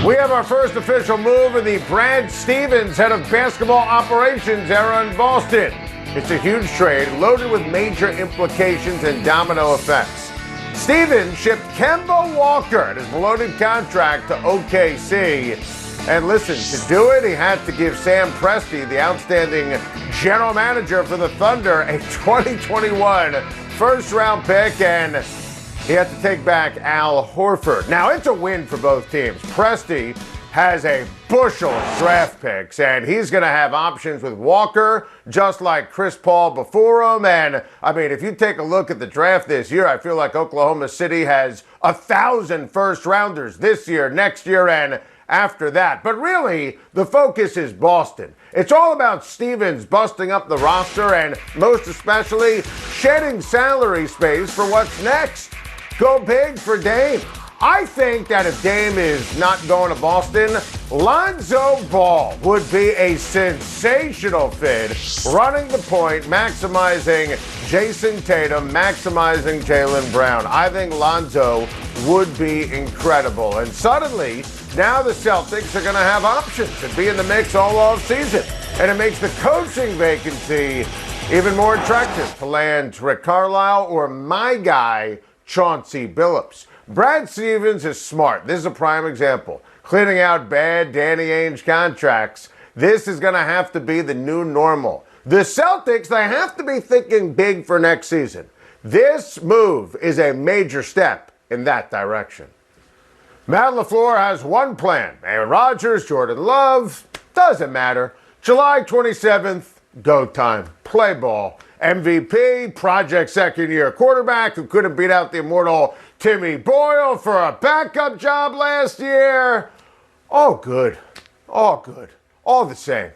We have our first official move in the Brad Stevens head of basketball operations era in Boston. It's a huge trade loaded with major implications and domino effects. Stevens shipped Kemba Walker and his bloated contract to OKC. And listen, to do it, he had to give Sam Presti, the outstanding general manager for the Thunder, a 2021 first-round pick, and he had to take back Al Horford. Now, it's a win for both teams. Presti has a bushel of draft picks, and he's going to have options with Walker, just like Chris Paul before him. And, I mean, if you take a look at the draft this year, I feel like Oklahoma City has 1,000 first-rounders this year, next year, and after that. But really, the focus is Boston. It's all about Stevens busting up the roster and, most especially, shedding salary space for what's next. Go big for Dame. I think that if Dame is not going to Boston, Lonzo Ball would be a sensational fit, running the point, maximizing Jason Tatum, maximizing Jaylen Brown. I think Lonzo would be incredible. And suddenly, now the Celtics are going to have options and be in the mix all offseason. And it makes the coaching vacancy even more attractive to land Rick Carlisle or my guy, Chauncey Billups. Brad Stevens is smart. This is a prime example. Cleaning out bad Danny Ainge contracts. This is going to have to be the new normal. The Celtics, they have to be thinking big for next season. This move is a major step in that direction. Matt LaFleur has one plan. Aaron Rodgers, Jordan Love, doesn't matter. July 27th, go time. Play ball. MVP, project second-year quarterback who couldn't beat out the immortal Timmy Boyle for a backup job last year. All good. All good. All the same.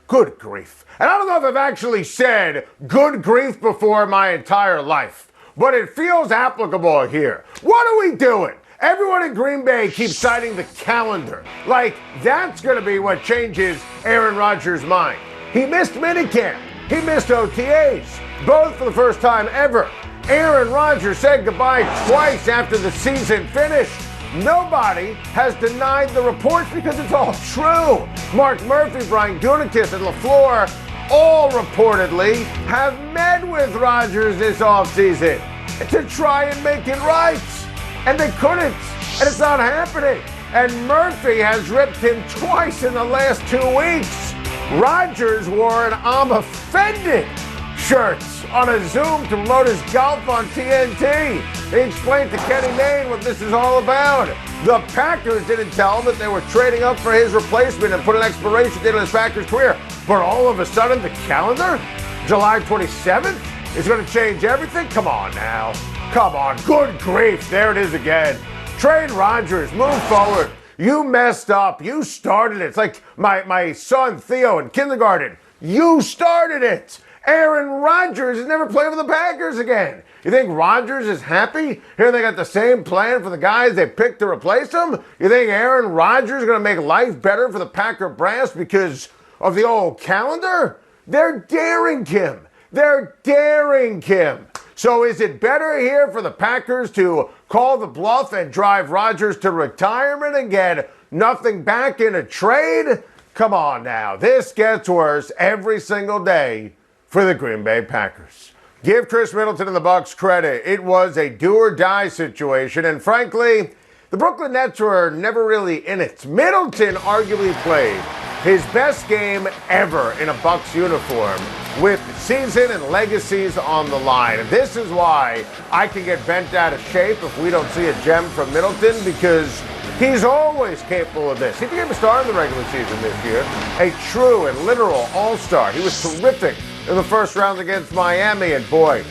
Good grief. And I don't know if I've actually said good grief before my entire life, but it feels applicable here. What are we doing? Everyone in Green Bay keeps citing the calendar. Like, that's going to be what changes Aaron Rodgers' mind. He missed minicamp. He missed OTAs, both for the first time ever. Aaron Rodgers said goodbye twice after the season finished. Nobody has denied the reports because it's all true. Mark Murphy, Brian Gutekunst, and LaFleur all reportedly have met with Rodgers this offseason to try and make it right. And they couldn't. And it's not happening. And Murphy has ripped him twice in the last 2 weeks. Rodgers wore an I'm offended shirt on a Zoom to promote his golf on TNT. He explained to Kenny Mayne what this is all about. The Packers didn't tell him that they were trading up for his replacement and put an expiration date on his Packers career. But all of a sudden, the calendar, July 27th, is going to change everything? Come on now. Come on. Good grief. There it is again. Trade Rodgers. Move forward. You messed up. You started it. It's like my son Theo in kindergarten. You started it. Aaron Rodgers has never played for the Packers again. You think Rodgers is happy? Here they got the same plan for the guys they picked to replace him? You think Aaron Rodgers is going to make life better for the Packer brass because of the old calendar? They're daring him. They're daring him. So is it better here for the Packers to call the bluff and drive Rodgers to retirement and get nothing back in a trade? Come on now. This gets worse every single day for the Green Bay Packers. Give Khris Middleton and the Bucks credit. It was a do-or-die situation, and frankly, the Brooklyn Nets were never really in it. Middleton arguably played his best game ever in a Bucks uniform with season and legacies on the line. And this is why I can get bent out of shape if we don't see a gem from Middleton, because he's always capable of this. He became a star in the regular season this year, a true and literal all-star. He was terrific in the first round against Miami, and boy,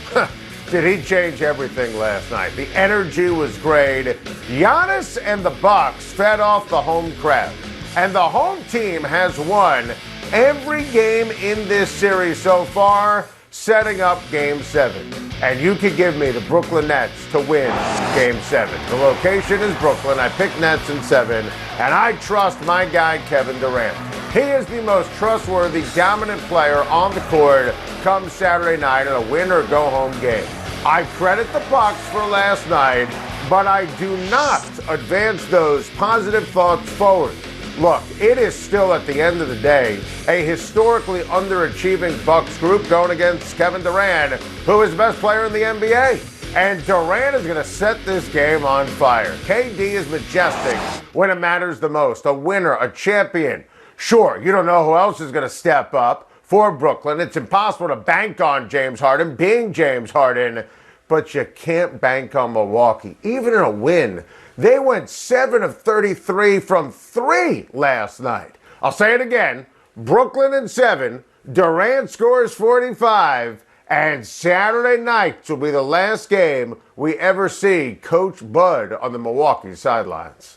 did he change everything last night. The energy was great. Giannis and the Bucks fed off the home crowd. And the home team has won every game in this series so far, setting up Game 7. And you can give me the Brooklyn Nets to win Game 7. The location is Brooklyn. I picked Nets in 7. And I trust my guy, Kevin Durant. He is the most trustworthy, dominant player on the court come Saturday night in a win-or-go-home game. I credit the Bucks for last night, but I do not advance those positive thoughts forward. Look, it is still, at the end of the day, a historically underachieving Bucks group going against Kevin Durant, who is the best player in the NBA. And Durant is going to set this game on fire. KD is majestic when it matters the most. A winner, a champion. Sure, you don't know who else is going to step up for Brooklyn. It's impossible to bank on James Harden being James Harden, but you can't bank on Milwaukee. Even in a win, they went 7 of 33 from 3 last night. I'll say it again. Brooklyn in 7, Durant scores 45, and Saturday night will be the last game we ever see Coach Bud on the Milwaukee sidelines.